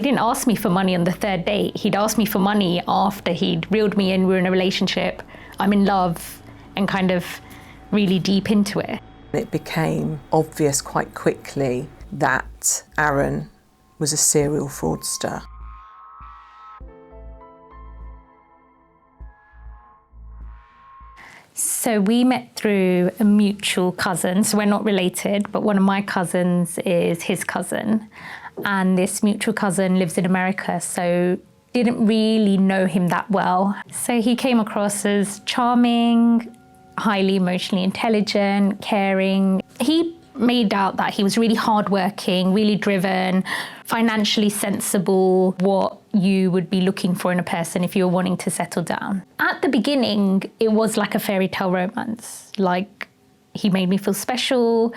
didn't ask me for money on the third date. He'd asked me for money after he'd reeled me in, we're in a relationship, I'm in love, and kind of really deep into it. It became obvious quite quickly that Arun was a serial fraudster. So we met through a mutual cousin, so we're not related, but one of my cousins is his cousin. And this mutual cousin lives in America, so didn't really know him that well. So he came across as charming, highly emotionally intelligent, caring. He made out that he was really hardworking, really driven, financially sensible, what you would be looking for in a person if you were wanting to settle down. At the beginning, it was like a fairy tale romance. Like, he made me feel special.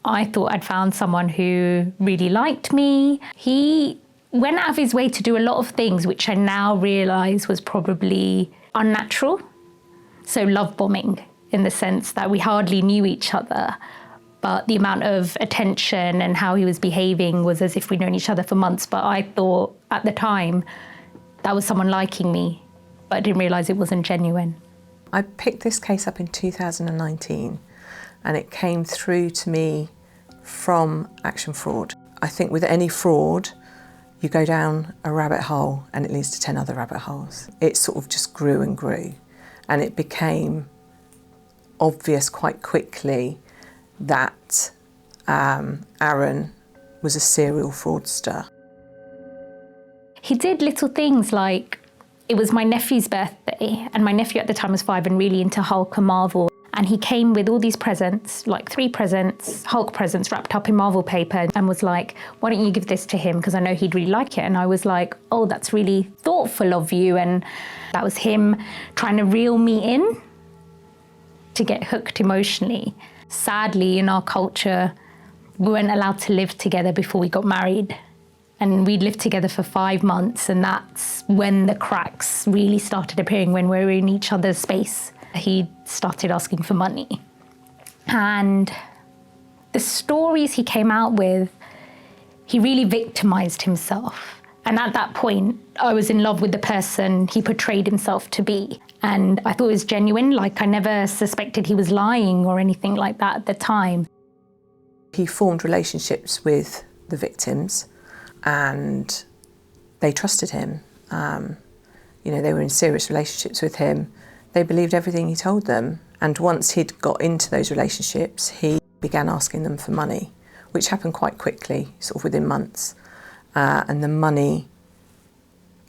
I thought I'd found someone who really liked me. He went out of his way to do a lot of things which I now realise was probably unnatural. So love bombing, in the sense that we hardly knew each other, but the amount of attention and how he was behaving was as if we'd known each other for months. But I thought at the time that was someone liking me, but I didn't realise it wasn't genuine. I picked this case up in 2019 and it came through to me from Action Fraud. I think with any fraud, you go down a rabbit hole and it leads to 10 other rabbit holes. It sort of just grew and grew, and it became obvious quite quickly that Arun was a serial fraudster. He did little things like, it was my nephew's birthday, and my nephew at the time was 5 and really into Hulk and Marvel. And he came with all these presents, like 3 presents, Hulk presents wrapped up in Marvel paper, and was like, why don't you give this to him? Because I know he'd really like it. And I was like, oh, that's really thoughtful of you. And that was him trying to reel me in to get hooked emotionally. Sadly, in our culture, we weren't allowed to live together before we got married. And we lived together for 5 months, and that's when the cracks really started appearing, when we were in each other's space. He started asking for money. And the stories he came out with, he really victimized himself. And at that point, I was in love with the person he portrayed himself to be. And I thought it was genuine, like I never suspected he was lying or anything like that at the time. He formed relationships with the victims and they trusted him. They were in serious relationships with him. They believed everything he told them. And once he'd got into those relationships, he began asking them for money, which happened quite quickly, sort of within months. And the money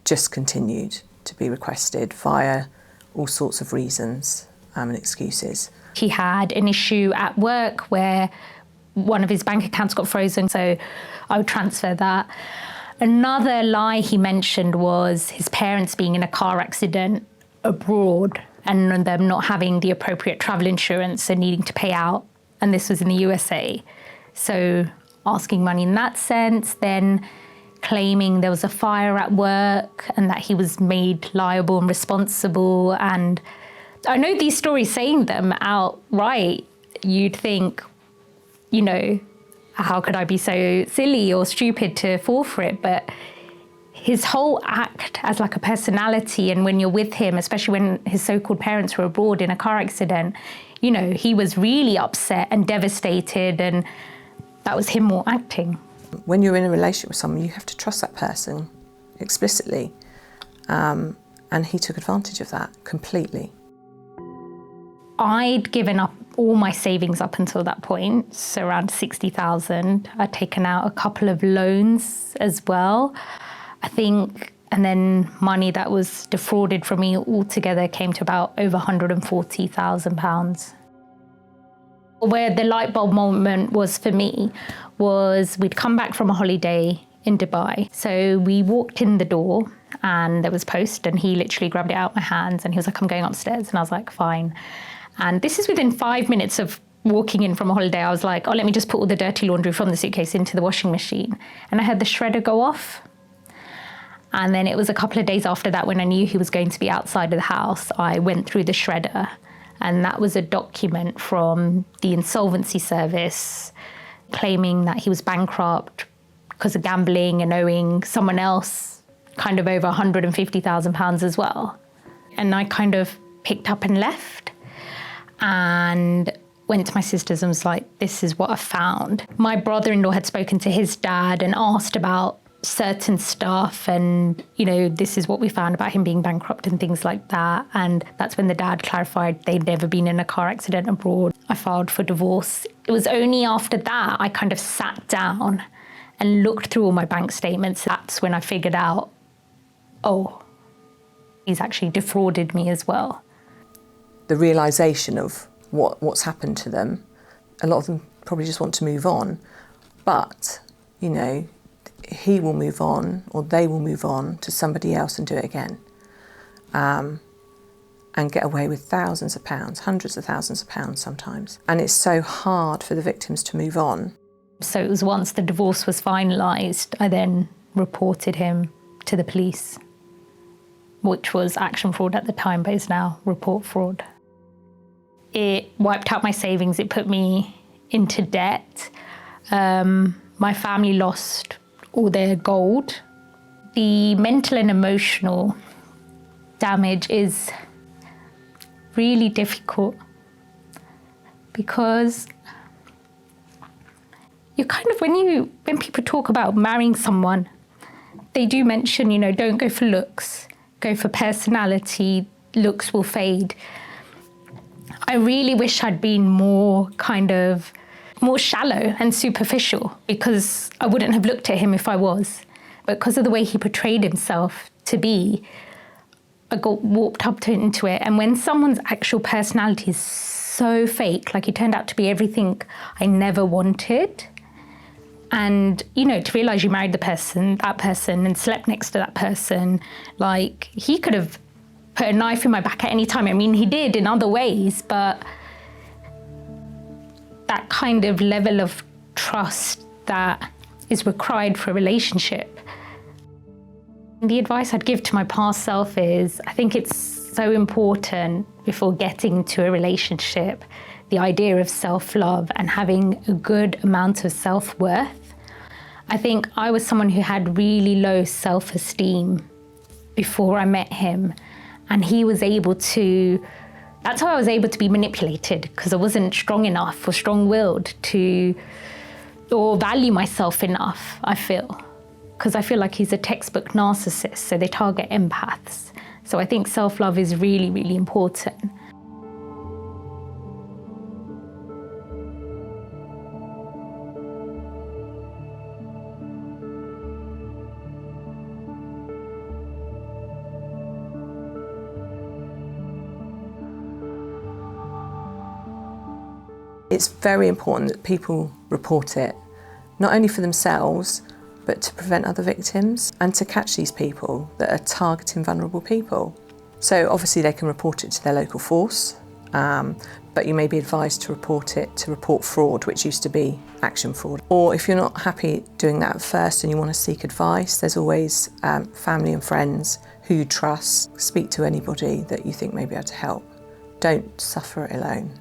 just continued to be requested via all sorts of reasons and excuses. He had an issue at work where one of his bank accounts got frozen, so I would transfer that. Another lie he mentioned was his parents being in a car accident abroad and them not having the appropriate travel insurance and needing to pay out, and this was in the USA. So asking money in that sense, then claiming there was a fire at work and that he was made liable and responsible. And I know these stories, saying them outright, you'd think, how could I be so silly or stupid to fall for it? But his whole act as like a personality, and when you're with him, especially when his so-called parents were abroad in a car accident, he was really upset and devastated, and that was him more acting. When you're in a relationship with someone, you have to trust that person explicitly. And he took advantage of that completely. I'd given up all my savings up until that point, so around 60,000. I'd taken out a couple of loans as well, I think, and then money that was defrauded from me altogether came to about over £140,000. Where the light bulb moment was for me was we'd come back from a holiday in Dubai. So we walked in the door and there was post, and he literally grabbed it out of my hands and he was like, I'm going upstairs. And I was like, fine. And this is within 5 minutes of walking in from a holiday. I was like, let me just put all the dirty laundry from the suitcase into the washing machine. And I heard the shredder go off. And then it was a couple of days after that, when I knew he was going to be outside of the house, I went through the shredder. And that was a document from the insolvency service claiming that he was bankrupt, because of gambling and owing someone else kind of over £150,000 as well. And I kind of picked up and left and went to my sisters and was like, this is what I found. My brother-in-law had spoken to his dad and asked about certain stuff and, you know, this is what we found about him being bankrupt and things like that. And that's when the dad clarified they'd never been in a car accident abroad. I filed for divorce. It was only after that I kind of sat down and looked through all my bank statements. That's when I figured out, oh, he's actually defrauded me as well. The realisation of what's happened to them, a lot of them probably just want to move on, but, you know, he will move on or they will move on to somebody else and do it again, and get away with thousands of pounds, hundreds of thousands of pounds sometimes. And it's so hard for the victims to move on. So it was once the divorce was finalised, I then reported him to the police, which was action fraud at the time, but is now report fraud. It wiped out my savings, it put me into debt. My family lost all their gold. The mental and emotional damage is really difficult because you kind of, when people talk about marrying someone, they do mention, you know, don't go for looks, go for personality, looks will fade. I really wish I'd been more shallow and superficial, because I wouldn't have looked at him if I was. But because of the way he portrayed himself to be, I got warped up into it. And when someone's actual personality is so fake, like he turned out to be everything I never wanted, and, you know, to realise you married that person and slept next to that person, like he could have put a knife in my back at any time. I mean, he did in other ways, but that kind of level of trust that is required for a relationship. The advice I'd give to my past self is, I think it's so important before getting to a relationship, the idea of self-love and having a good amount of self-worth. I think I was someone who had really low self-esteem before I met him, and he was able to, that's how I was able to be manipulated, because I wasn't strong enough or strong-willed to, or value myself enough, I feel. Because I feel like he's a textbook narcissist, so they target empaths. So I think self-love is really, really important. It's very important that people report it, not only for themselves, but to prevent other victims and to catch these people that are targeting vulnerable people. So obviously they can report it to their local force, but you may be advised to report it to report fraud, which used to be action fraud. Or if you're not happy doing that at first and you want to seek advice, there's always family and friends who you trust. Speak to anybody that you think may be able to help. Don't suffer it alone.